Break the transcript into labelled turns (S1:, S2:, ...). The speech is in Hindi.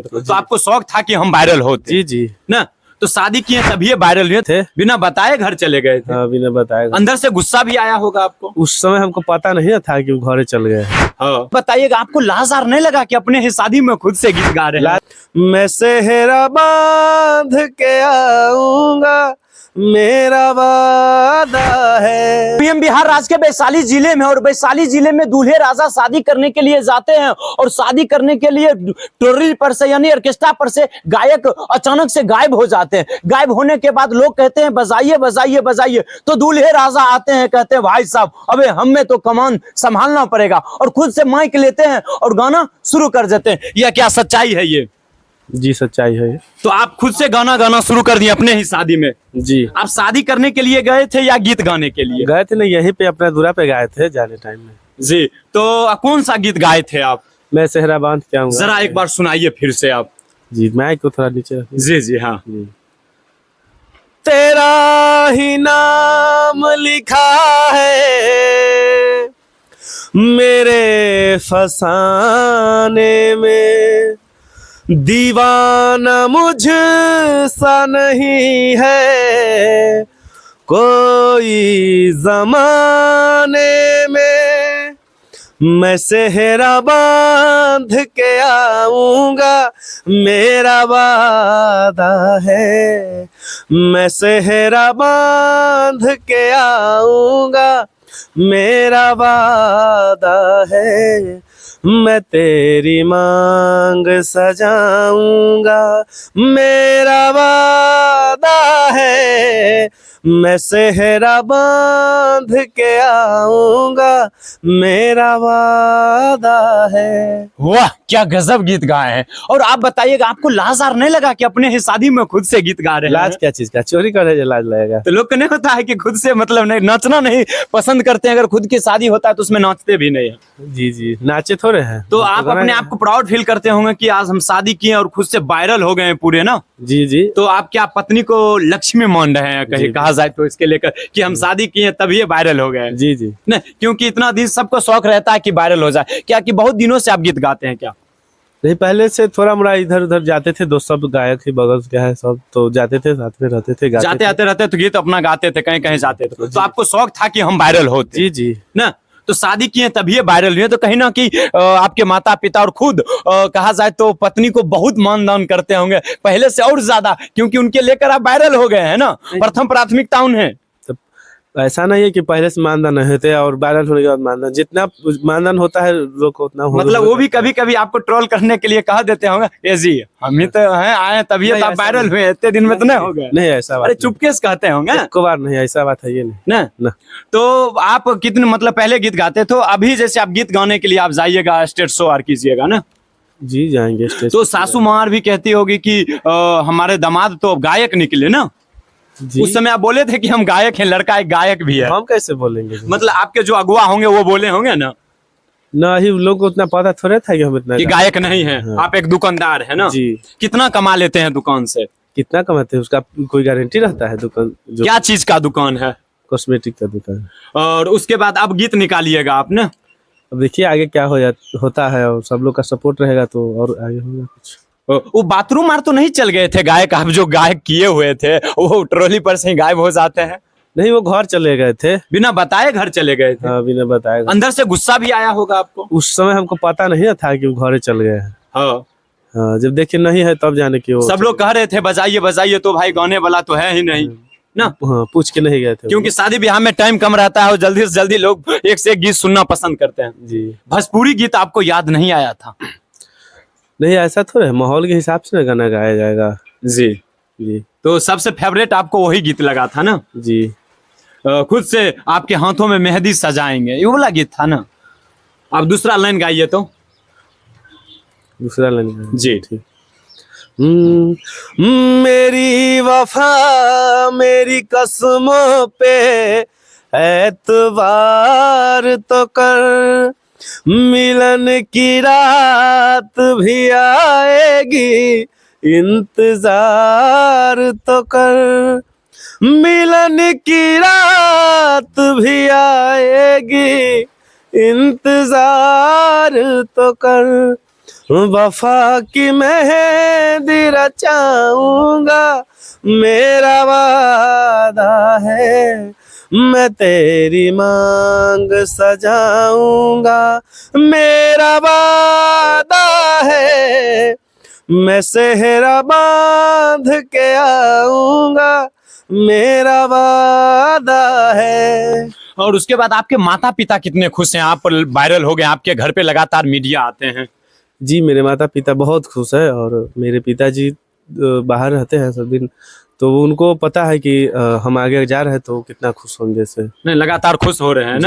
S1: तो आपको शौक था कि हम वायरल होते?
S2: जी जी
S1: ना, तो शादी किए तभी वायरल हुए थे, बिना बताए घर चले गए थे।
S2: हाँ, बिना बताए।
S1: अंदर से गुस्सा भी आया होगा आपको?
S2: उस समय हमको पता नहीं था कि वो घरे चल गए।
S1: हाँ। बताइएगा, आपको लाजार नहीं लगा कि अपने ही शादी में खुद से गीत गा रहे हैं?
S2: मैं सेहरा बांध के आऊंगा, मेरा वादा है।
S1: पीएम बिहार राज्य के वैशाली जिले में, और वैशाली जिले में दूल्हे राजा शादी करने के लिए जाते हैं, और शादी करने के लिए टोरल पर से यानी ऑर्केस्ट्रा पर से गायक अचानक से गायब हो जाते हैं। गायब होने के बाद लोग कहते हैं बजाइए बजाइए बजाइए, तो दूल्हे राजा आते हैं, कहते हैं भाई साहब अबे हमें तो कमान संभालना पड़ेगा, और खुद से माइक लेते हैं और गाना शुरू कर देते हैं। यह क्या सच्चाई है? ये
S2: जी सच्चाई है।
S1: तो आप खुद से गाना गाना शुरू कर दिए अपने ही शादी में?
S2: जी।
S1: आप शादी करने के लिए गए थे या गीत गाने के लिए
S2: गए थे? नहीं, यहीं पे अपना दूरा पे गाए थे जाने टाइम में।
S1: जी। तो कौन सा गीत गाए थे आप?
S2: मैं सेहरा बांध के आऊंगा।
S1: जरा एक बार सुनाइए फिर से आप।
S2: जी, माइक को थोड़ा नीचे रखिए।
S1: जी जी हाँ
S2: जी। तेरा ही नाम लिखा है मेरे फसाने में, दीवाना मुझ सा नहीं है कोई जमाने में। मैं सेहरा बांध के आऊंगा, मेरा वादा है। मैं सेहरा बांध के आऊंगा, मेरा वादा है। मैं तेरी मांग सजाऊंगा, मेरा वादा है। मैं सेहरा बांध के आऊंगा, मेरा वादा है।
S1: वाह, क्या गजब गीत गाए हैं। और आप बताइएगा, आपको लाजार नहीं लगा कि अपने ही शादी में खुद से गीत गा रहे हैं?
S2: लाज क्या चीज का? चोरी करे जो लाज लगेगा?
S1: तो लोग को नहीं होता है कि खुद से मतलब नहीं नाचना नहीं पसंद करते हैं, अगर खुद की शादी होता है तो उसमें नाचते भी नहीं है।
S2: जी जी, नाचे थोड़े हैं।
S1: तो आप अपने आप को प्राउड फील करते होंगे कि आज हम शादी किए और खुद से वायरल हो गए हैं पूरे ना?
S2: जी जी।
S1: तो आप क्या पत्नी को लक्ष्मी मान रहे हैं कहीं कहा जाए तो इसके लेकर कि हम शादी किए तभी ये वायरल हो गए?
S2: जी जी।
S1: नहीं, क्योंकि इतना दिन सबको शौक रहता है कि वायरल हो जाए। क्या कि बहुत दिनों से आप गीत गाते हैं क्या?
S2: नहीं, पहले से थोड़ा मोड़ा इधर उधर जाते थे, दोस्त सब गायक ही बगल के है सब, तो जाते थे साथ में रहते थे,
S1: जाते आते रहते तो गीत अपना गाते थे, कहीं कहीं जाते थे, तो आपको शौक था कि हम वायरल होते?
S2: जी जी।
S1: ना, तो शादी किए तभी ये वायरल हुए। तो कहीं ना कि आपके माता पिता और खुद कहा जाए तो पत्नी को बहुत मान दान करते होंगे पहले से और ज्यादा, क्योंकि उनके लेकर आप वायरल हो गए हैं ना। प्रथम प्राथमिकता उन्हें।
S2: ऐसा नहीं है कि पहले से मानदान नहीं होते और वायरल होने के बाद मानदान, जितना मानदान होता है लोग को उतना
S1: मतलब वो भी कभी कभी आपको ट्रोल करने के लिए कह देते होंगे, ये जी हम ही तो हैं आए तभी तो आप वायरल हुए, इतने दिन में तो नहीं हो गए?
S2: नहीं, ऐसा बात।
S1: अरे चुपके से कहते होंगे
S2: एक बार नहीं, ऐसा बात है ये नहीं
S1: ना। तो आप कितने मतलब पहले गीत गाते तो अभी जैसे आप गीत गाने के लिए आप जाइएगा स्टेज शो और कीजिएगा ना?
S2: जी जाएंगे स्टेज।
S1: तो सासू मार भी कहती होगी कि हमारे दामाद तो गायक निकले ना। उस समय आप बोले थे कि हम गायक हैं, लड़का एक गायक भी है।
S2: हम कैसे बोलेंगे?
S1: मतलब आपके जो अगुआ होंगे वो बोले होंगे ना?
S2: नहीं, लोग को उतना पता थोड़ा था कि हम इतना
S1: कि गायक नहीं है।
S2: हाँ।
S1: आप एक दुकानदार है ना?
S2: जी।
S1: कितना कमा लेते हैं दुकान से?
S2: कितना कमाते हैं उसका कोई गारंटी रहता है? दुकान जो
S1: क्या चीज का दुकान है?
S2: कॉस्मेटिक का दुकान।
S1: और उसके बाद अब गीत निकालिएगा आपने?
S2: अब देखिए आगे क्या होता है, और सब लोग का सपोर्ट रहेगा तो और आगे होगा कुछ।
S1: वो बाथरूम मार तो नहीं चल गए थे गायक? आप जो गायक किए हुए थे वो ट्रॉली पर से ही गायब हो जाते हैं?
S2: नहीं, वो घर चले गए थे,
S1: बिना बताए घर चले गए थे?
S2: हाँ, बिना बताए।
S1: अंदर से गुस्सा भी आया होगा आपको?
S2: उस समय हमको पता नहीं था कि वो घरे चल गए हैं।
S1: हाँ।
S2: हाँ, जब देखे नहीं है तब जाने की।
S1: सब लोग कह रहे थे बजाइए बजाइए, तो भाई गाने वाला तो है ही नहीं ना।
S2: हाँ, पूछ के नहीं गए थे,
S1: क्योंकि शादी ब्याह में टाइम कम रहता है और जल्दी से जल्दी लोग एक से एक गीत सुनना पसंद करते हैं।
S2: जी।
S1: भोजपुरी गीत आपको याद नहीं आया था?
S2: नहीं, ऐसा थोड़ा है, माहौल के हिसाब से ना गाना गाया जाएगा।
S1: जी
S2: जी।
S1: तो सबसे फेवरेट आपको वही गीत लगा था ना?
S2: जी।
S1: खुद से आपके हाथों में मेहंदी सजाएंगे, ये वाला गीत था ना? आप दूसरा लाइन गाइए तो।
S2: दूसरा लाइन
S1: जी
S2: ठीक। मेरी वफा मेरी कसमों पे एतबार तो कर, मिलन की रात भी आएगी इंतजार तो कर, मिलन की रात भी आएगी इंतजार तो कर। वफा की मेहंदी रचाऊंगा, मेरा वादा है। मैं तेरी मांग सजाऊंगा, मेरा वादा है। मैं सेहरा बांध के आऊंगा, मेरा वादा है।
S1: और उसके बाद आपके माता पिता कितने खुश हैं, आप वायरल हो गए, आपके घर पे लगातार मीडिया आते हैं।
S2: जी, मेरे माता पिता बहुत खुश है और मेरे पिताजी बाहर रहते हैं सब दिन, तो उनको पता है कि हम आगे जा रहे हैं तो कितना खुश होंगे से।
S1: नहीं, लगातार खुश हो रहे हैं ना।